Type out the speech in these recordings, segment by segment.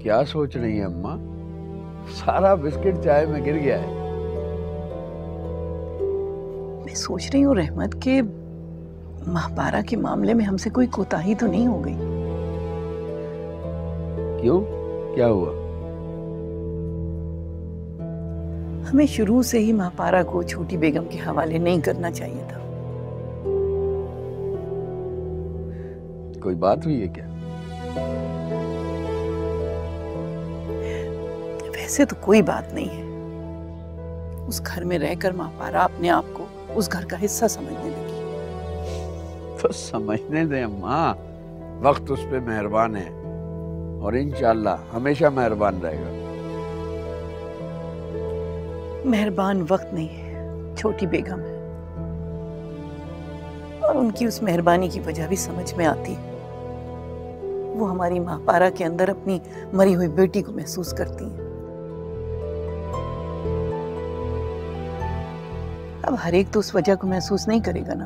क्या सोच रही है अम्मा? सारा बिस्किट चाय में गिर गया है। मैं सोच रही हूँ रहमत के महापारा के मामले में हमसे कोई कोताही तो नहीं हो गई। क्यों, क्या हुआ? हमें शुरू से ही महापारा को छोटी बेगम के हवाले नहीं करना चाहिए था। कोई बात हुई है क्या? वैसे तो कोई बात नहीं है। उस घर में रहकर महापारा अपने आप को उस घर का हिस्सा समझने लगी। तो समझने दे अम्मा, वक्त उस पे मेहरबान है और इंशाअल्लाह हमेशा मेहरबान रहेगा। मेहरबान वक्त नहीं है, छोटी बेगम है। और उनकी उस मेहरबानी की वजह भी समझ में आती है। वो हमारी महापारा के अंदर अपनी मरी हुई बेटी को महसूस करती हैं। अब हर एक तो उस वजह को महसूस नहीं करेगा ना।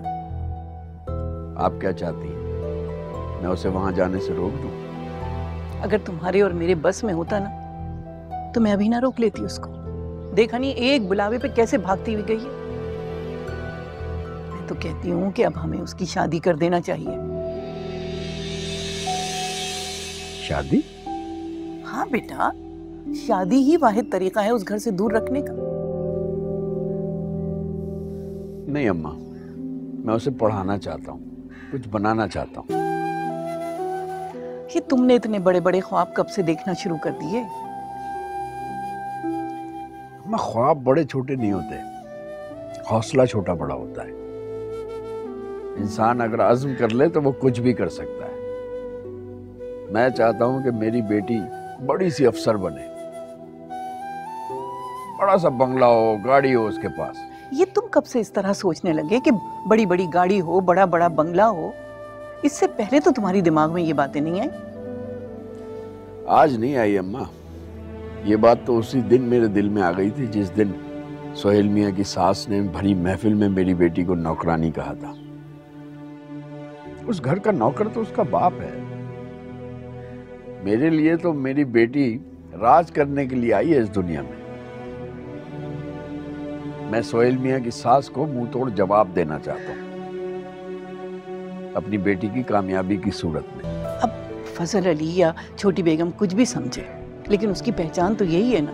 आप क्या चाहती हैं? मैं उसे वहां जाने से रोक दूं? अगर तुम्हारे और मेरे बस में होता ना तो मैं अभी ना रोक लेती उसको। देखा नहीं एक बुलावे पे कैसे भागती हुई गई है। मैं तो कहती हूँ कि अब हमें उसकी शादी कर देना चाहिए। शादी? हाँ बेटा, शादी ही वाहिद तरीका है उस घर से दूर रखने का। नहीं अम्मा, मैं उसे पढ़ाना चाहता हूँ, कुछ बनाना चाहता हूँ। ये तुमने इतने बड़े बड़े ख्वाब कब से देखना शुरू कर दिए? अम्मा, ख्वाब बड़े छोटे नहीं होते, हौसला छोटा बड़ा होता है। इंसान अगर अज़्म कर ले तो वो कुछ भी कर सकता है। मैं चाहता हूँ कि मेरी बेटी बड़ी सी अफसर बने, बड़ा सा बंगला हो, गाड़ी हो उसके पास। ये तुम कब से इस तरह सोचने लगे कि बड़ी बड़ी गाड़ी हो, बड़ा बड़ा बंगला हो? इससे पहले तो तुम्हारी दिमाग में ये बातें नहीं आई। आज नहीं आई अम्मा, ये बात तो उसी दिन मेरे दिल में आ गई थी जिस दिन सोहेल मियां की सास ने भरी महफिल में मेरी बेटी को नौकरानी कहा था। उस घर का नौकर तो उसका बाप है। मेरे लिए तो मेरी बेटी राज करने के लिए आई है इस दुनिया में। मैं सोहेल मियां की सास को मुंह तोड़ जवाब देना चाहता हूँ अपनी बेटी की कामयाबी की सूरत में। अब फजल अली या छोटी बेगम कुछ भी समझे, लेकिन उसकी पहचान तो यही है ना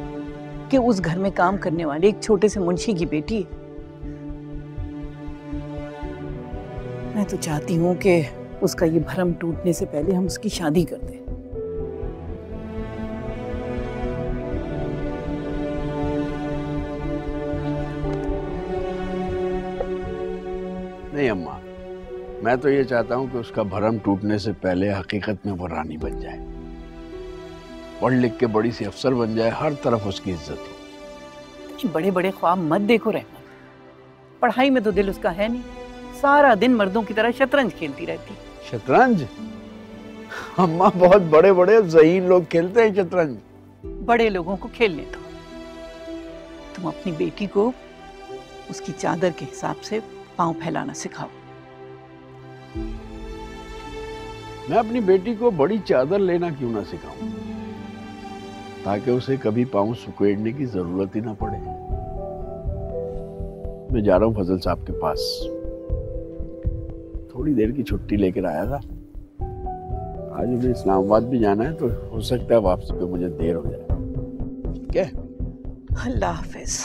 कि उस घर में काम करने वाले एक छोटे से मुंशी की बेटी है। मैं तो चाहती हूँ कि उसका ये भरम टूटने से पहले हम उसकी शादी कर दें। नहीं अम्मा, मैं तो ये चाहता हूँ कि उसका भरम टूटने से पहले हकीकत में वो रानी बन जाए, पढ़ लिख के बड़ी सी अफसर बन जाए, हर तरफ उसकी इज्जत हो। बड़े बड़े ख्वाब मत देखो रहमत, पढ़ाई में तो दिल उसका है नहीं। सारा दिन मर्दों की तरह शतरंज खेलती रहती। शतरंज? अम्मा, बहुत बड़े बड़े ज़हीन लोग खेलते हैं शतरंज। बड़े लोगों को खेलने दो। तुम अपनी बेटी को उसकी चादर के हिसाब से पांव फैलाना सिखाओ। मैं अपनी बेटी को बड़ी चादर लेना क्यों ना सिखाऊं, ताकि उसे कभी पांव सुकेड़ने की जरूरत ही ना पड़े। मैं जा रहा हूं फजल साहब के पास, थोड़ी देर की छुट्टी लेकर आया था। आज मुझे इस्लामाबाद भी जाना है, तो हो सकता है वापसी पे मुझे देर हो जाए। ठीक है? अल्लाह हाफिज।